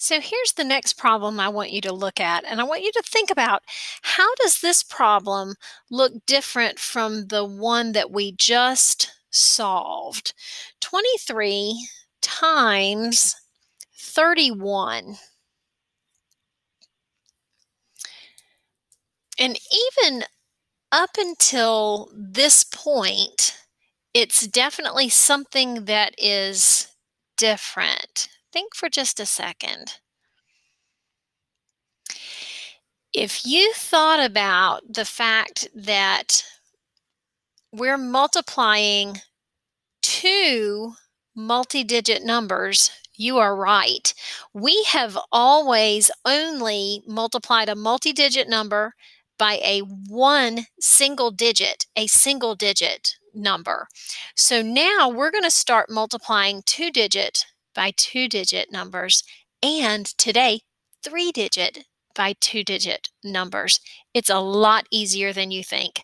So here's the next problem I want you to look at, and I want you to think about how does this problem look different from the one that we just solved? 23 times 31. And even up until this point, it's definitely something that is different. Think for just a second. If you thought about the fact that we're multiplying two multi-digit numbers, you are right. We have always only multiplied a multi-digit number by a single digit number. So now we're going to start multiplying two-digit by two-digit numbers, and today, three-digit by two-digit numbers. It's a lot easier than you think.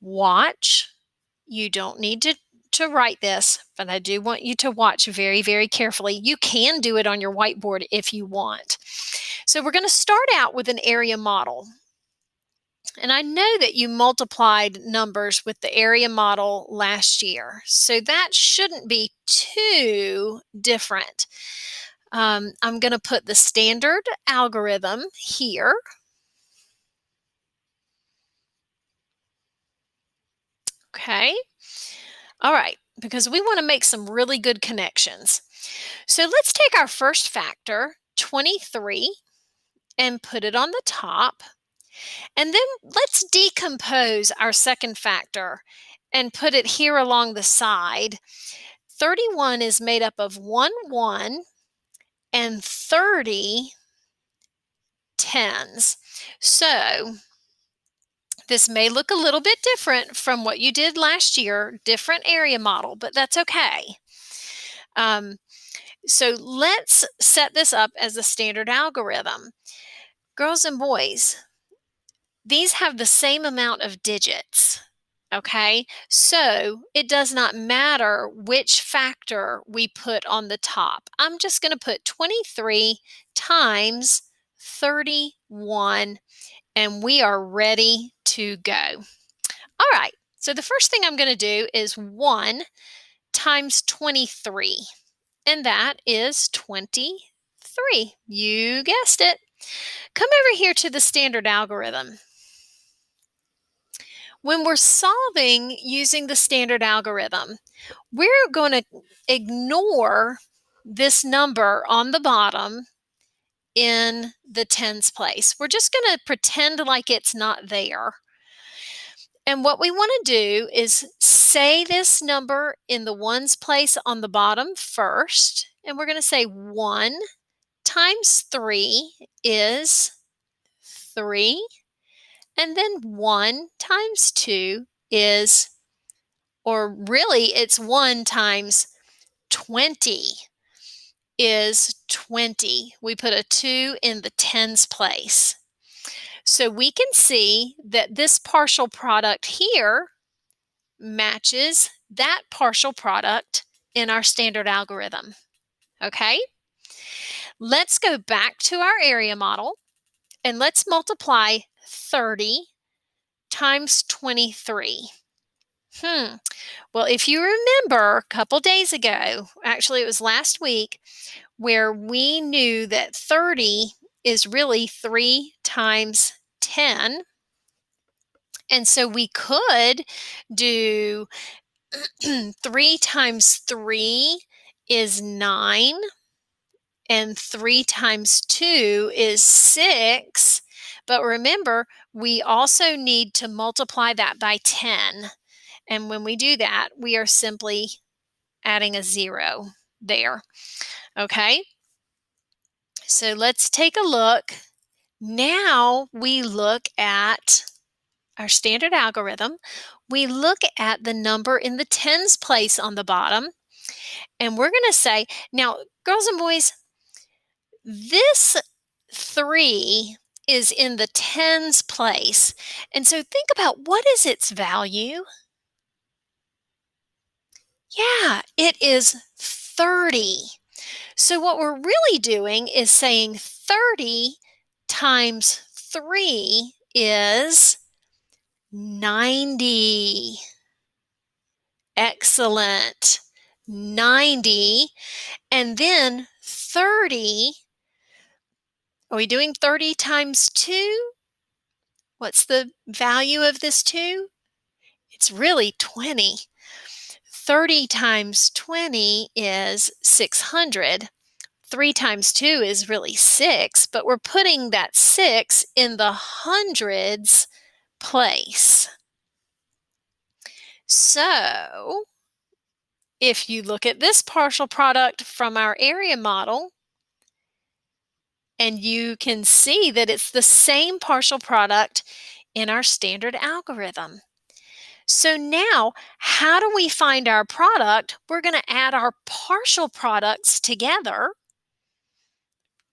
Watch. You don't need to write this, but I do want you to watch very, very carefully. You can do it on your whiteboard if you want. So we're going to start out with an area model. And I know that you multiplied numbers with the area model last year, so that shouldn't be too different. I'm going to put the standard algorithm here. Okay. All right, because we want to make some really good connections. So let's take our first factor, 23, and put it on the top. And then let's decompose our second factor and put it here along the side. 31 is made up of 1 and 30 tens. So this may look a little bit different from what you did last year, different area model, but that's okay. So let's set this up as a standard algorithm. Girls and boys, these have the same amount of digits, okay? So it does not matter which factor we put on the top. I'm just going to put 23 times 31, and we are ready to go. All right, so the first thing I'm going to do is 1 times 23, and that is 23. You guessed it. Come over here to the standard algorithm. When we're solving using the standard algorithm, we're going to ignore this number on the bottom in the tens place. We're just going to pretend like it's not there. And what we want to do is say this number in the ones place on the bottom first. And we're going to say 1 times 3 is 3. And then 1 times 2 is, or really it's 1 times 20 is 20. We put a 2 in the tens place. So we can see that this partial product here matches that partial product in our standard algorithm. Okay? Let's go back to our area model and let's multiply 30 times 23. Well, if you remember a couple days ago, actually it was last week, where we knew that 30 is really 3 times 10. And so we could do 3 times 3 is 9, and 3 times 2 is 6. But remember, we also need to multiply that by 10. And when we do that, we are simply adding a 0 there. Okay? So let's take a look. Now we look at our standard algorithm. We look at the number in the tens place on the bottom. And we're going to say, now, girls and boys, this 3 is in the tens place. And so think about, what is its value? Yeah, it is 30. So what we're really doing is saying 30 times 3 is 90. Excellent. 90. And then 30. Are we doing 30 times 2? What's the value of this 2? It's really 20. 30 times 20 is 600. 3 times 2 is really 6, but we're putting that 6 in the hundreds place. So, if you look at this partial product from our area model, and you can see that it's the same partial product in our standard algorithm. So now, how do we find our product? We're going to add our partial products together.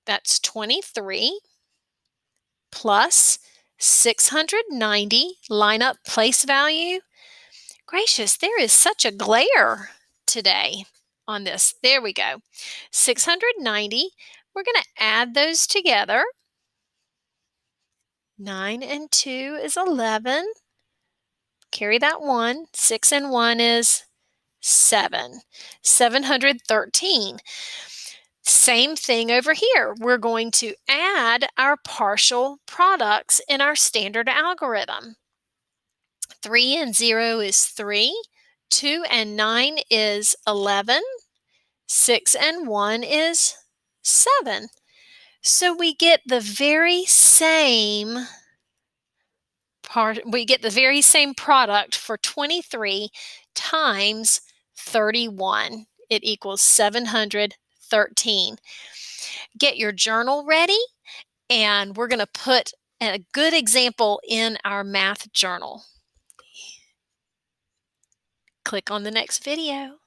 That's 23 plus 690, line up place value. Gracious, there is such a glare today on this. There we go. 690. We're going to add those together. 9 and 2 is 11. Carry that 1. 6 and 1 is 7. 713. Same thing over here. We're going to add our partial products in our standard algorithm. 3 and 0 is 3. 2 and 9 is 11. 6 and 1 is 7. So we get the very same product for 23 times 31. It equals 713. Get your journal ready, and we're going to put a good example in our math journal. Click on the next video.